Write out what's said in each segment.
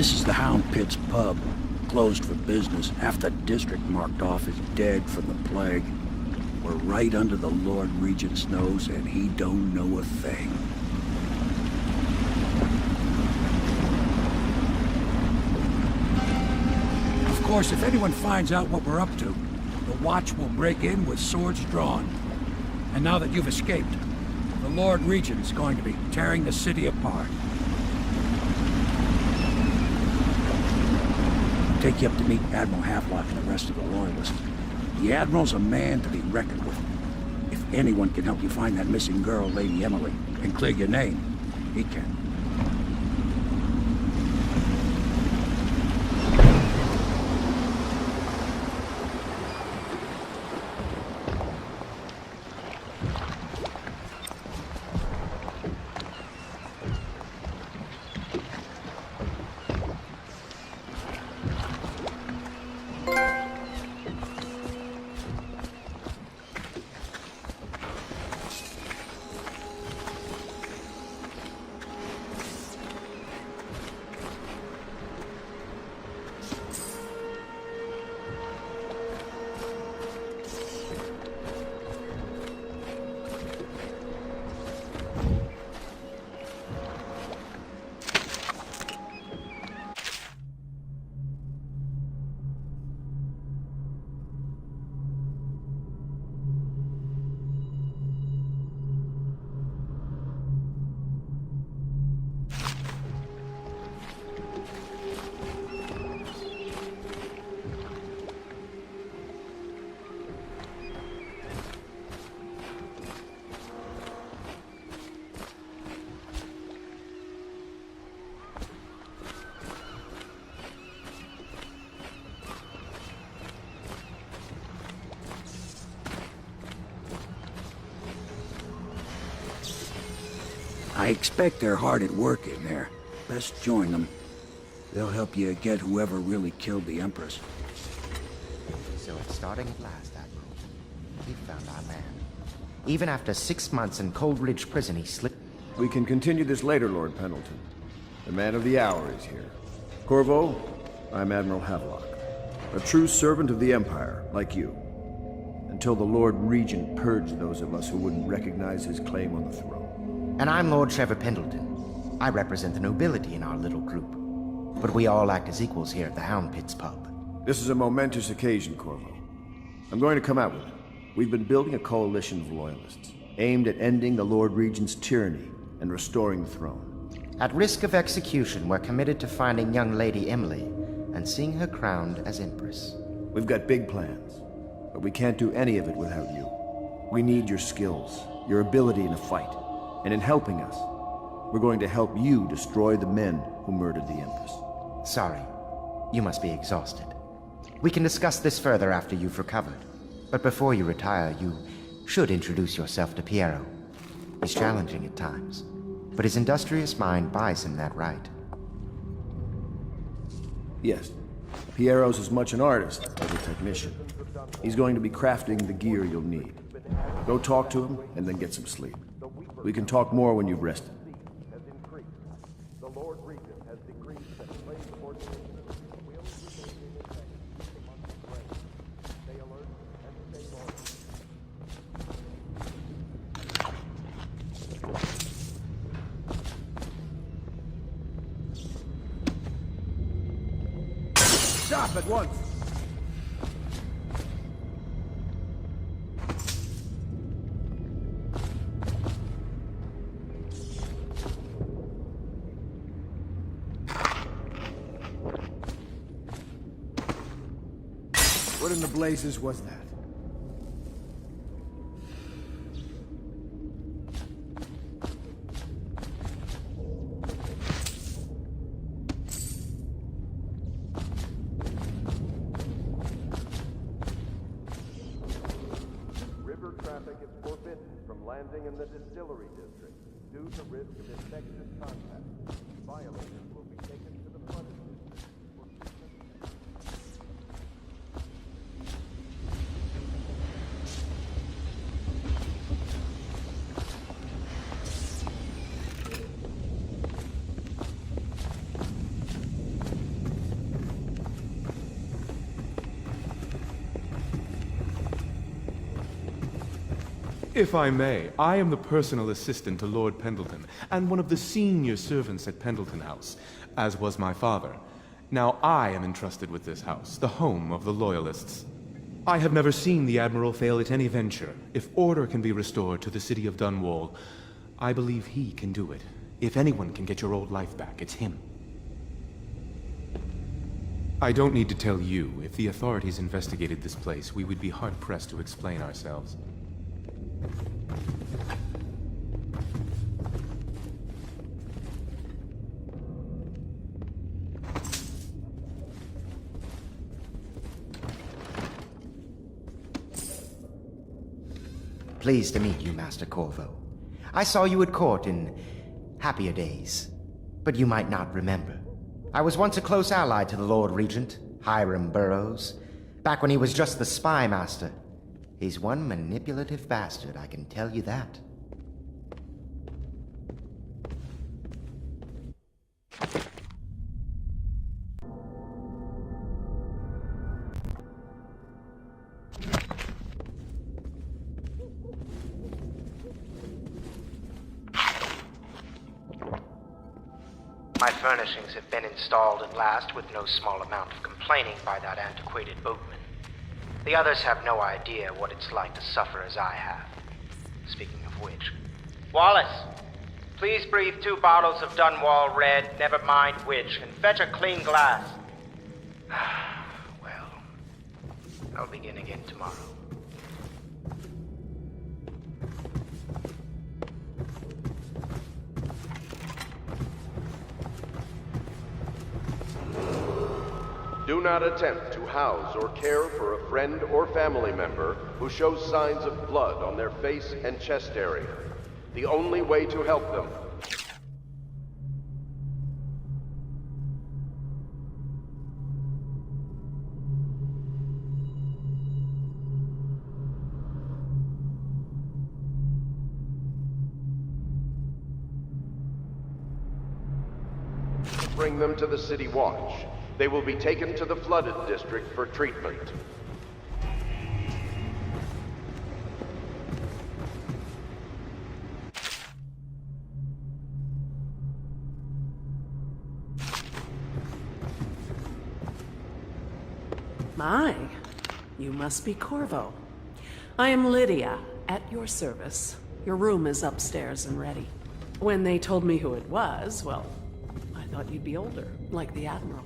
This is the Hound Pit's pub, closed for business, half the district marked off as dead from the plague. We're right under the Lord Regent's nose, and he don't know a thing. Of course, if anyone finds out what we're up to, the Watch will break in with swords drawn. And now that you've escaped, the Lord Regent's going to be tearing the city apart. I'll take you up to meet Admiral Havelock and the rest of the Loyalists. The Admiral's a man to be reckoned with. If anyone can help you find that missing girl, Lady Emily, and clear your name, he can. I expect they're hard at work in there. Best join them. They'll help you get whoever really killed the Empress. So it's starting at last, Admiral. We found our man. Even after 6 months in Cold Ridge Prison, he slipped... We can continue this later, Lord Pendleton. The man of the hour is here. Corvo, I'm Admiral Havelock. A true servant of the Empire, like you. Until the Lord Regent purged those of us who wouldn't recognize his claim on the throne. And I'm Lord Trevor Pendleton. I represent the nobility in our little group. But we all act as equals here at the Hound Pit's pub. This is a momentous occasion, Corvo. I'm going to come out with it. We've been building a coalition of loyalists, aimed at ending the Lord Regent's tyranny and restoring the throne. At risk of execution, we're committed to finding young Lady Emily and seeing her crowned as Empress. We've got big plans, but we can't do any of it without you. We need your skills, your ability in a fight. And in helping us, we're going to help you destroy the men who murdered the Empress. Sorry. You must be exhausted. We can discuss this further after you've recovered. But before you retire, you should introduce yourself to Piero. He's challenging at times, but his industrious mind buys him that right. Yes. Piero's as much an artist as a technician. He's going to be crafting the gear you'll need. Go talk to him, and then get some sleep. We can talk more when you've rested. Stop at once! What in the blazes was that? River traffic is forbidden from landing in the distillery district due to risk of infectious contact. Violators will be taken to the front district. If I may, I am the personal assistant to Lord Pendleton, and one of the senior servants at Pendleton House, as was my father. Now I am entrusted with this house, the home of the Loyalists. I have never seen the Admiral fail at any venture. If order can be restored to the city of Dunwall, I believe he can do it. If anyone can get your old life back, it's him. I don't need to tell you, if the authorities investigated this place, we would be hard-pressed to explain ourselves. Pleased to meet you, Master Corvo. I saw you at court in happier days, but you might not remember. I was once a close ally to the Lord Regent, Hiram Burrows, back when he was just the spy master. He's one manipulative bastard, I can tell you that. My furnishings have been installed at last with no small amount of complaining by that antiquated boatman. The others have no idea what it's like to suffer as I have. Speaking of which... Wallace! Please breathe 2 bottles of Dunwall Red, never mind which, and fetch a clean glass. Well, I'll begin again tomorrow. Do not attempt to house or care for a friend or family member who shows signs of blood on their face and chest area. The only way to help them bring them to the City Watch. They will be taken to the flooded district for treatment. My, you must be Corvo. I am Lydia, at your service. Your room is upstairs and ready. When they told me who it was, well, I thought you'd be older, like the Admiral.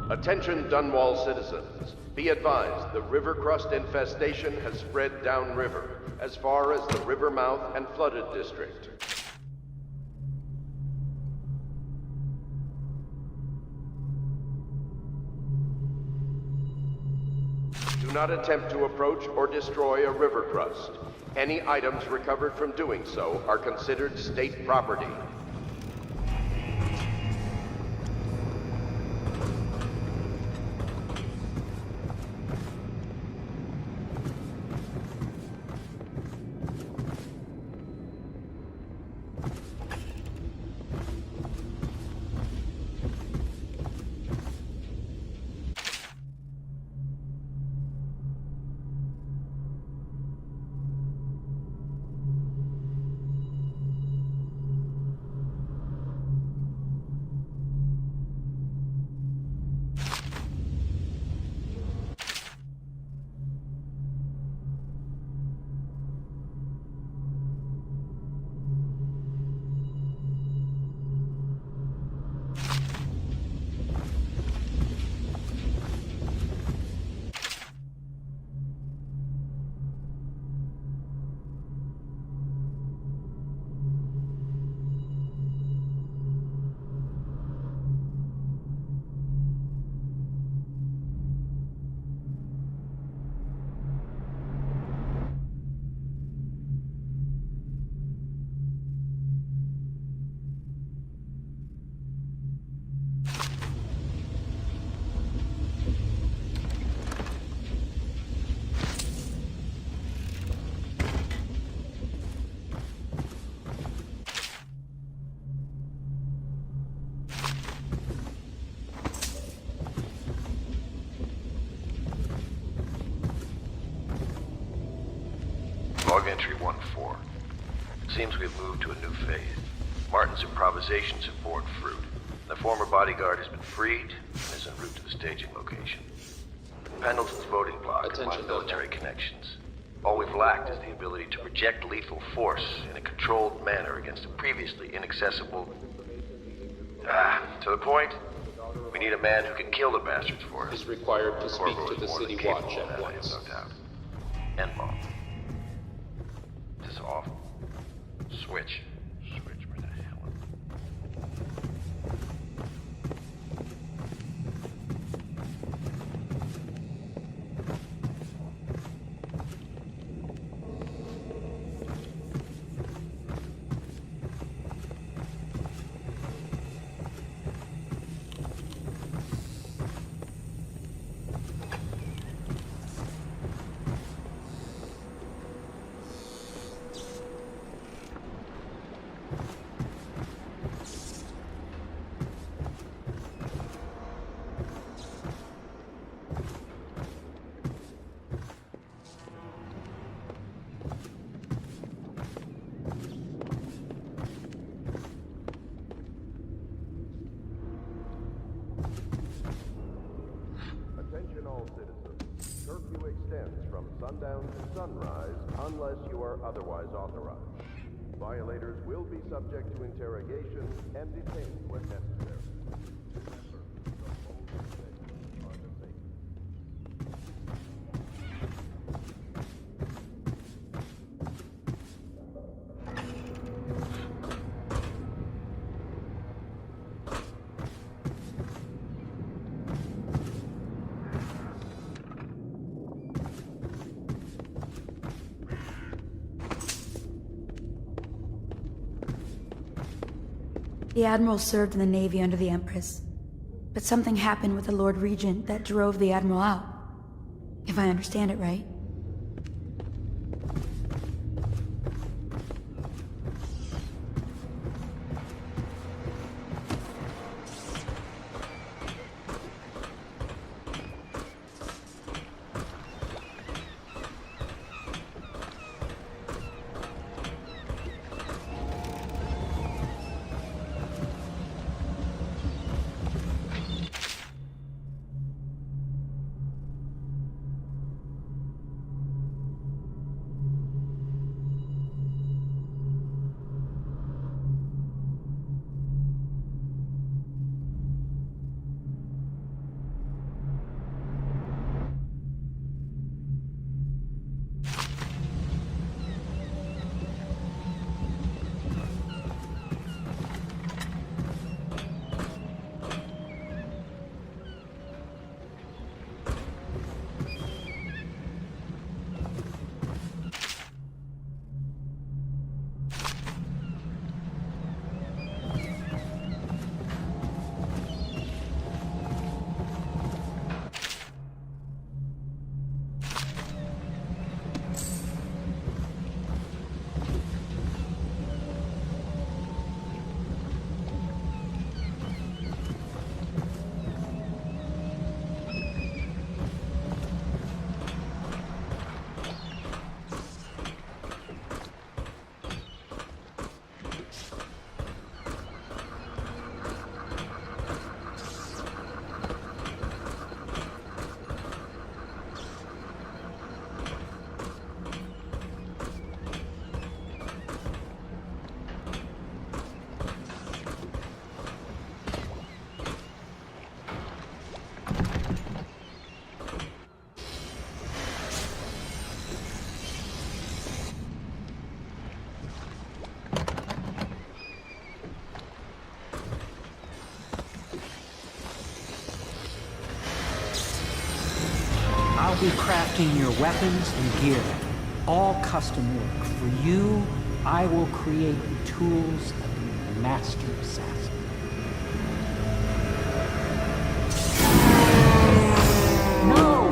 Attention Dunwall citizens. Be advised, the river crust infestation has spread downriver, as far as the river mouth and flooded district. Do not attempt to approach or destroy a river crust. Any items recovered from doing so are considered state property. Log entry 1-4. It seems we've moved to a new phase. Martin's improvisations have borne fruit. The former bodyguard has been freed and is en route to the staging location. Pendleton's voting bloc and my military connections. All we've lacked is the ability to project lethal force in a controlled manner against a previously inaccessible... to the point, we need a man who can kill the bastards for us. Is required to speak Corvo to is the more than City capable Watch of at that, I have once. no doubt. N-bomb. This off. Switch. Switch, where the hell? Attention all citizens. Curfew extends from sundown to sunrise unless you are otherwise authorized. Violators will be subject to interrogation and detained when necessary. Remember, the most essential are the safety. The Admiral served in the Navy under the Empress, but something happened with the Lord Regent that drove the Admiral out. If I understand it right. I'll be crafting your weapons and gear, all custom work. For you, I will create the tools of the master assassin. No!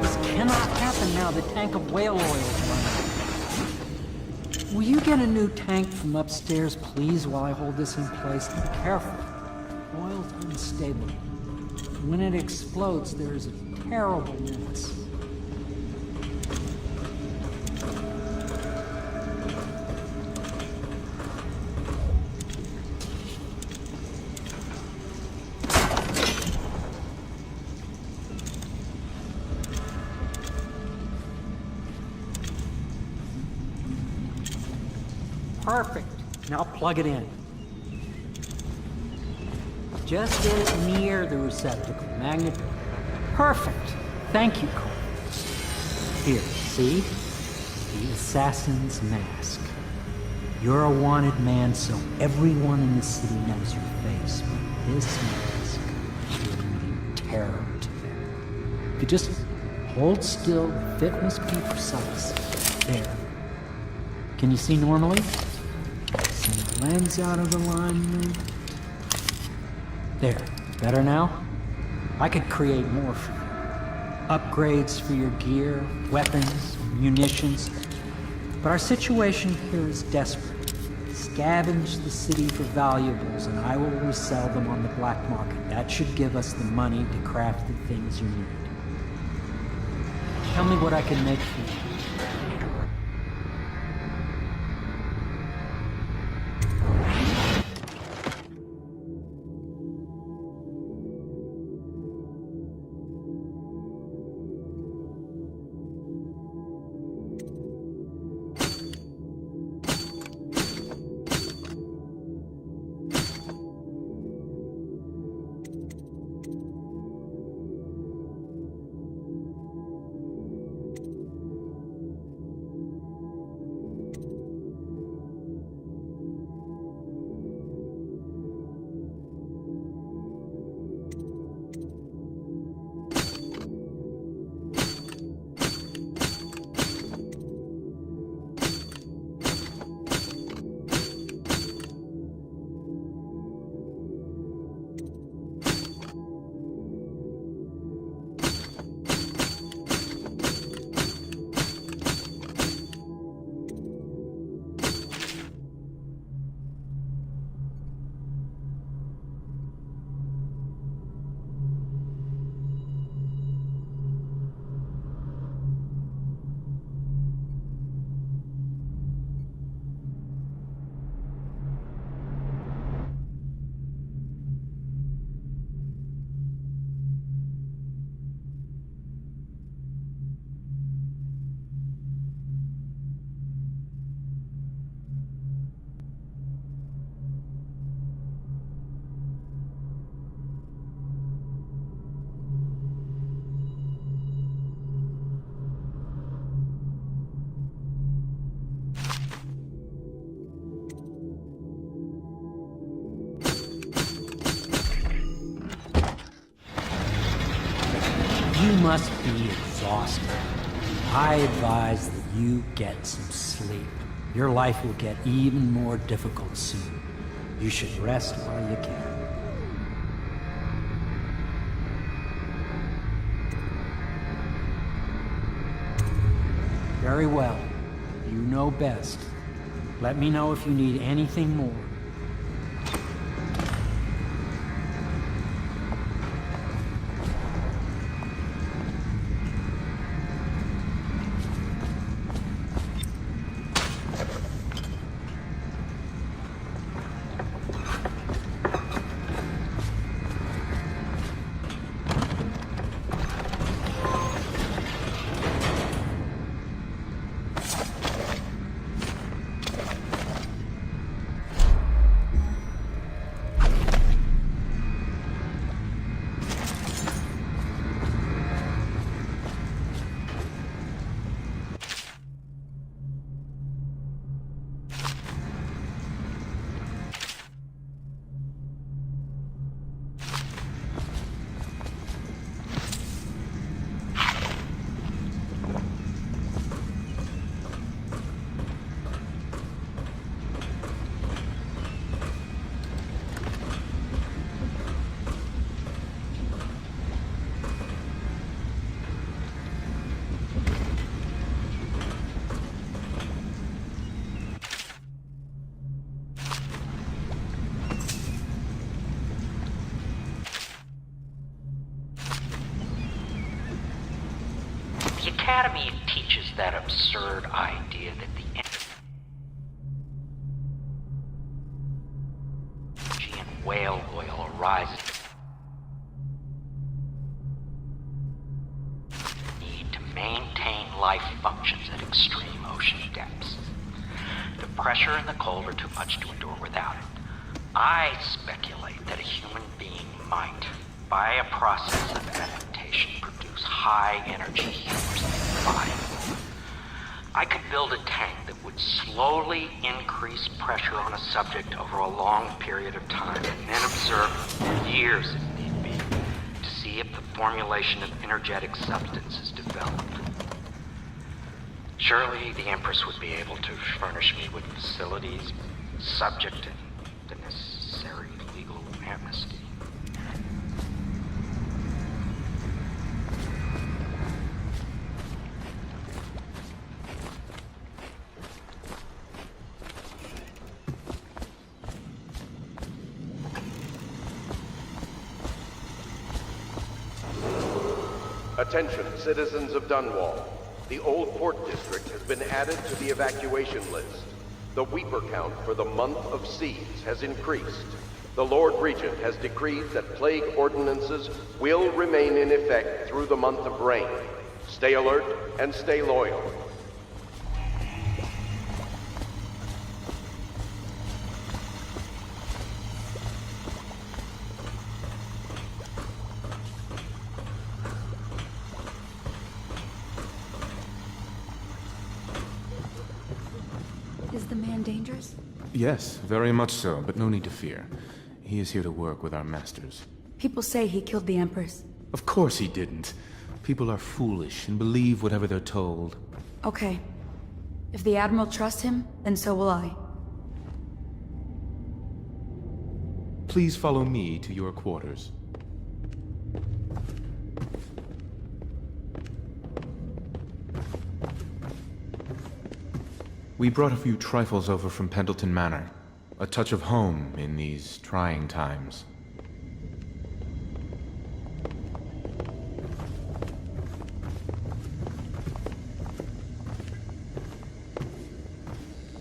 This cannot happen now. The tank of whale oil is running. Will you get a new tank from upstairs, please, while I hold this in place? Be careful. Oil's unstable. When it explodes, there is a terrible mess. Perfect. Now plug it in. Just get it near the receptacle. Magnet. Perfect. Thank you, Corvo. Here, see? The assassin's mask. You're a wanted man, so everyone in the city knows your face. But this mask will mean terror to them. If you just hold still, the fit must be precise. There. Can you see normally? Send the lens out of alignment. There. Better now? I could create more for you. Upgrades for your gear, weapons, munitions. But our situation here is desperate. Scavenge the city for valuables, and I will resell them on the black market. That should give us the money to craft the things you need. Tell me what I can make for you. You must be exhausted. I advise that you get some sleep. Your life will get even more difficult soon. You should rest while you can. Very well. You know best. Let me know if you need anything more. The Academy teaches that absurd idea that the energy in whale oil arises need to maintain life functions at extreme ocean depths. The pressure and the cold are too much to endure without it. I speculate that a human being might, by a process of adaptation, produce high-energy humors in the body. I could build a tank that would slowly increase pressure on a subject over a long period of time, and then observe for years, if need be, to see if the formulation of energetic substance is developed. Surely the Empress would be able to furnish me with facilities subject to the necessary legal amnesty. Attention, citizens of Dunwall. The Old Port District has been added to the evacuation list. The Weeper count for the month of siege has increased. The Lord Regent has decreed that plague ordinances will remain in effect through the month of rain. Stay alert and stay loyal. Is the man dangerous? Yes, very much so, but no need to fear. He is here to work with our masters. People say he killed the Empress. Of course he didn't. People are foolish and believe whatever they're told. Okay. If the Admiral trusts him, then so will I. Please follow me to your quarters. We brought a few trifles over from Pendleton Manor. A touch of home in these trying times.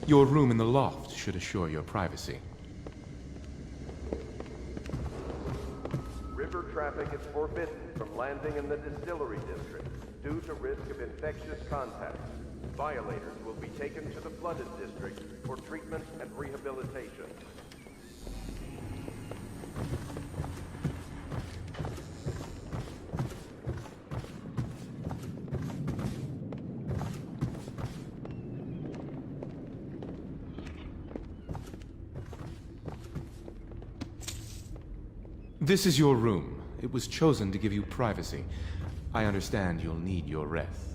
Your room in the loft should assure your privacy. River traffic is forbidden from landing in the distillery district due to risk of infectious contact. Violators will be taken to the flooded district for treatment and rehabilitation. This is your room. It was chosen to give you privacy. I understand you'll need your rest.